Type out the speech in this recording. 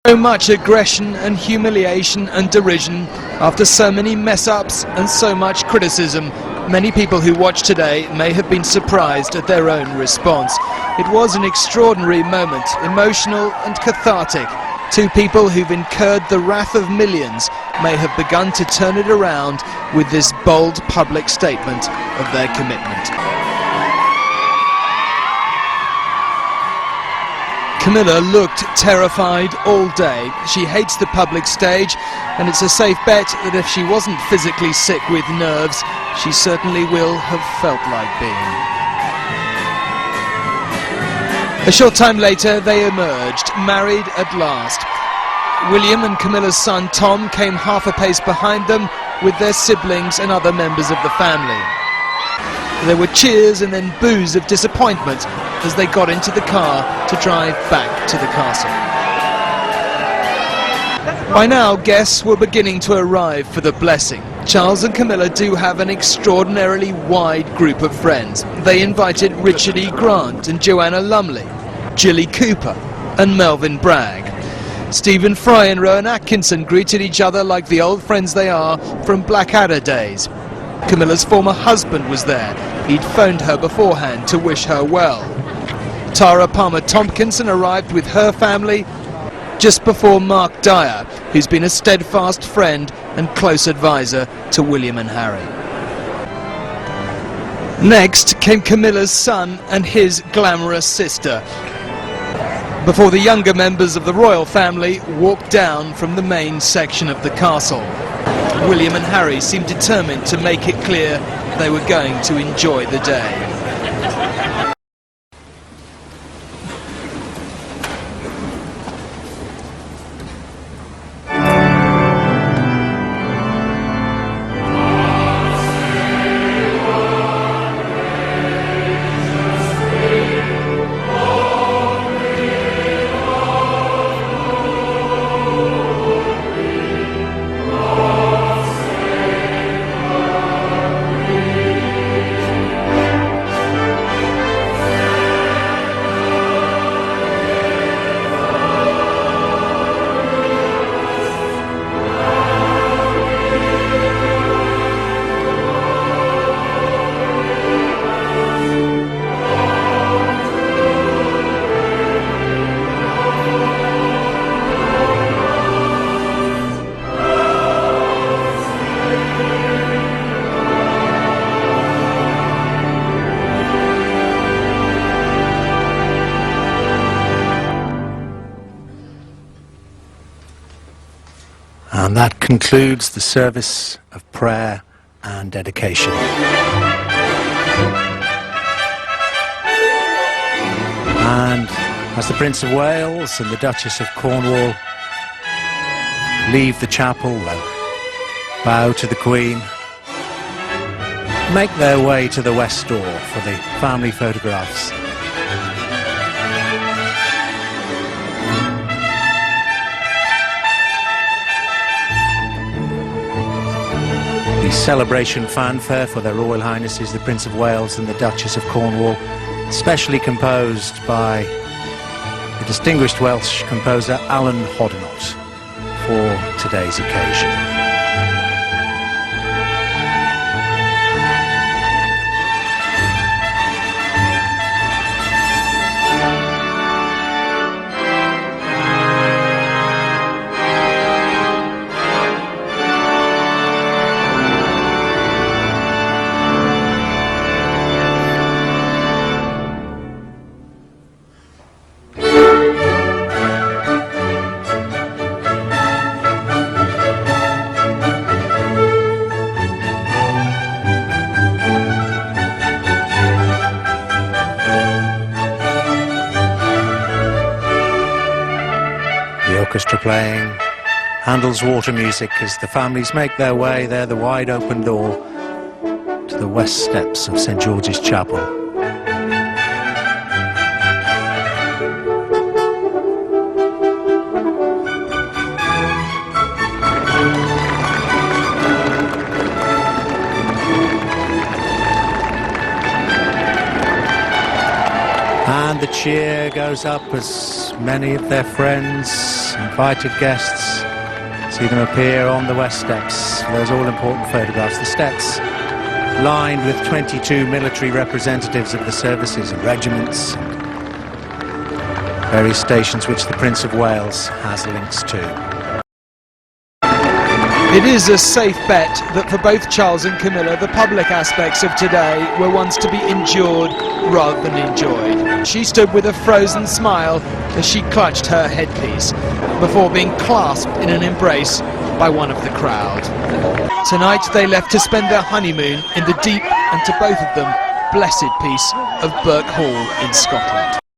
So much aggression and humiliation and derision after so many mess-ups and so much criticism. Many people who watch today may have been surprised at their own response. It was an extraordinary moment, emotional and cathartic. Two people who've incurred the wrath of millions may have begun to turn it around with this bold public statement of their commitment. Camilla looked terrified all day. She hates the public stage, and it's a safe bet that if she wasn't physically sick with nerves, she certainly will have felt like being. A short time later, they emerged, married at last. William and Camilla's son Tom came half a pace behind them with their siblings and other members of the family. There were cheers and then boos of disappointment as they got into the car to drive back to the castle. By now, guests were beginning to arrive for the blessing. Charles and Camilla do have an extraordinarily wide group of friends. They invited Richard E. Grant and Joanna Lumley, Jilly Cooper and Melvin Bragg. Stephen Fry and Rowan Atkinson greeted each other like the old friends they are from Blackadder days. Camilla's former husband was there. He'd phoned her beforehand to wish her well. Tara Palmer-Tompkinson arrived with her family just before Mark Dyer, who's been a steadfast friend and close advisor to William and Harry. Next came Camilla's son and his glamorous sister, before the younger members of the royal family walked down from the main section of the castle. William and Harry seemed determined to make it clear they were going to enjoy the day. And that concludes the service of prayer and dedication. And as the Prince of Wales and the Duchess of Cornwall leave the chapel, they'll bow to the Queen, make their way to the west door for the family photographs. The celebration fanfare for their Royal Highnesses the Prince of Wales and the Duchess of Cornwall, specially composed by the distinguished Welsh composer Alan Hodnott for today's occasion. Orchestra playing Handel's Water Music as the families make their way there, the wide open door, to the west steps of St George's Chapel. And the cheer goes up as many of their friends, invited guests, see them appear on the West Steps. Those all-important photographs. The steps lined with 22 military representatives of the services and regiments, various stations which the Prince of Wales has links to. It is a safe bet that for both Charles and Camilla, the public aspects of today were ones to be endured rather than enjoyed. She stood with a frozen smile as she clutched her headpiece before being clasped in an embrace by one of the crowd. Tonight they left to spend their honeymoon in the deep and, to both of them, blessed peace of Birk Hall in Scotland.